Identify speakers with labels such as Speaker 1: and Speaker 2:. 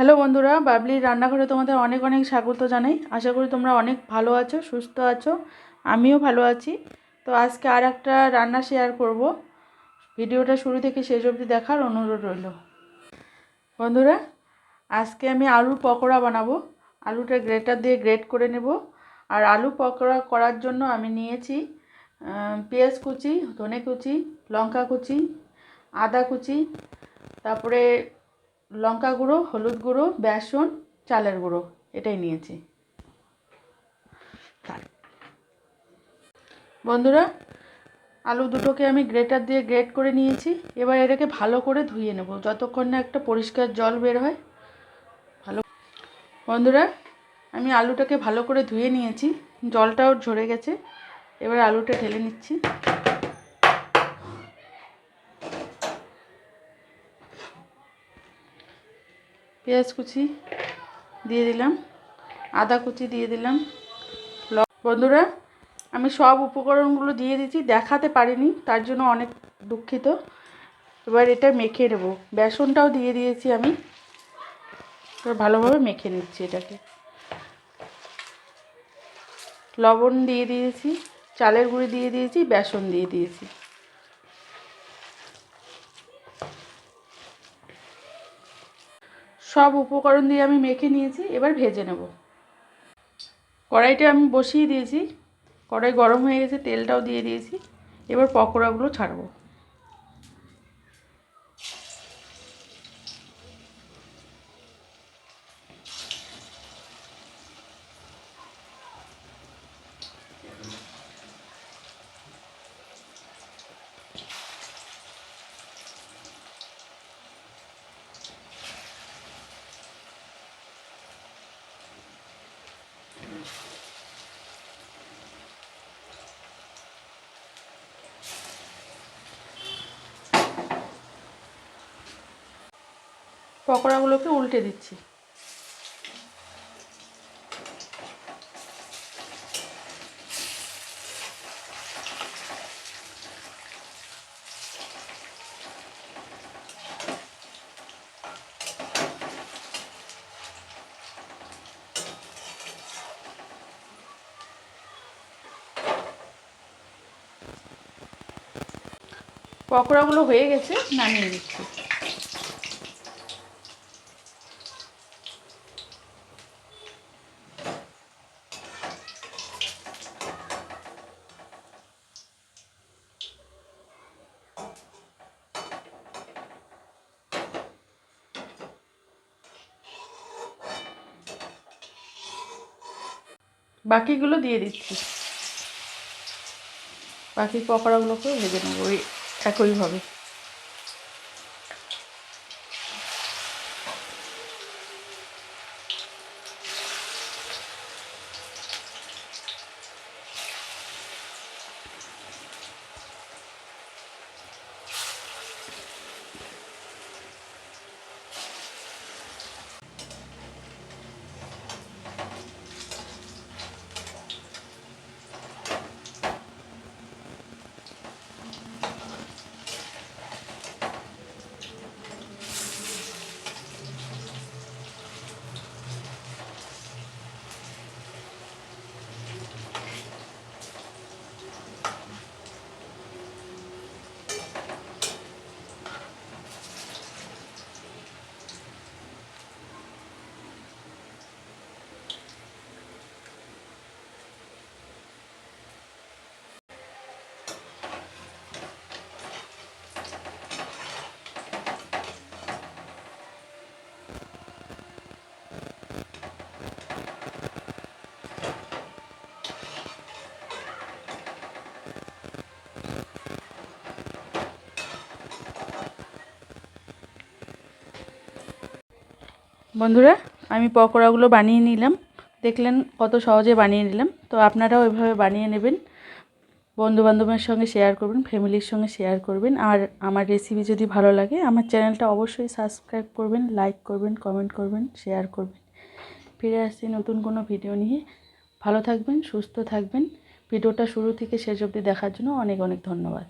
Speaker 1: Hello বন্ধুরা, বাবলির রান্নাঘরে তোমাদের অনেক অনেক স্বাগত জানাই। আশা করি তোমরা অনেক ভালো আছো, সুস্থ আছো। আমিও ভালো আছি। তো আজকে আর একটা রান্না শেয়ার করব। ভিডিওটা শুরু থেকে শেষ অবধি দেখার অনুরোধ রইল। বন্ধুরা, আজকে আমি আলুর পকোড়া বানাবো। আলুটা গ্রেটার দিয়ে গ্রেট করে নেব। আর আলু পকোড়া করার জন্য আমি নিয়েছি পেঁয়াজ কুচি, ধনে কুচি, লঙ্কা কুচি, আদা কুচি, তারপরে লঙ্কা গুঁড়ো, হলুদ গুঁড়ো, বেসন, চালের গুঁড়ো, এটাই নিয়েছি। বন্ধুরা, আলু দুটোকে আমি গ্রেটার দিয়ে গ্রেট করে নিয়েছি। এবার এটাকে ভালো করে ধুয়ে নেব যতক্ষণ না একটা পরিষ্কার জল বের হয়। বন্ধুরা, আমি আলুটাকে ভালো করে ধুয়ে নিয়েছি, জলটাও ঝরে গেছে। এবার আলুটা ঢেলে নিচ্ছি। পেঁয়াজ কুচি দিয়ে দিলাম, আদা কুচি দিয়ে দিলাম। বন্ধুরা, আমি সব উপকরণগুলো দিয়ে দিচ্ছি, দেখাতে পারিনি, তার জন্য অনেক দুঃখিত। এবার এটা মেখে নেব। বেসনটাও দিয়ে দিয়েছি আমি। এবার ভালোভাবে মেখে নিচ্ছি এটাকে। লবণ দিয়ে দিয়েছি, চালের গুঁড়ি দিয়ে দিয়েছি, বেসন দিয়ে দিয়েছি। সব উপকরণ দিয়ে আমি মেখে নিয়েছি। এবার ভেজে নেব। কড়াইটা আমি বসিয়ে দিয়েছি, কড়াই গরম হয়ে গেছে, তেলটাও দিয়ে দিয়েছি। এবার পকোড়াগুলো ছাড়বো। পকোড়াগুলোকে উল্টে দিচ্ছি। পকোড়াগুলো হয়ে গেছে, নামিয়ে নিচ্ছি। বাকিগুলো দিয়ে দিচ্ছি। বাকি পকোড়াগুলোকেও ভেজে নেব ওই একইভাবে। বন্ধুরা, আমি পকোড়াগুলো বানিয়ে নিলাম। দেখলেন কত সহজে বানিয়ে নিলাম। তো আপনারাও এভাবে বানিয়ে নেবেন, বন্ধুবান্ধবের সঙ্গে শেয়ার করবেন, ফ্যামিলির সঙ্গে শেয়ার করবেন। আর আমার রেসিপি যদি ভালো লাগে আমার চ্যানেলটা অবশ্যই সাবস্ক্রাইব করবেন, লাইক করবেন, কমেন্ট করবেন, শেয়ার করবেন। ফিরে আসছি নতুন কোনো ভিডিও নিয়ে। ভালো থাকবেন, সুস্থ থাকবেন। ভিডিওটা শুরু থেকে শেষ অবধি দেখার জন্য অনেক অনেক ধন্যবাদ।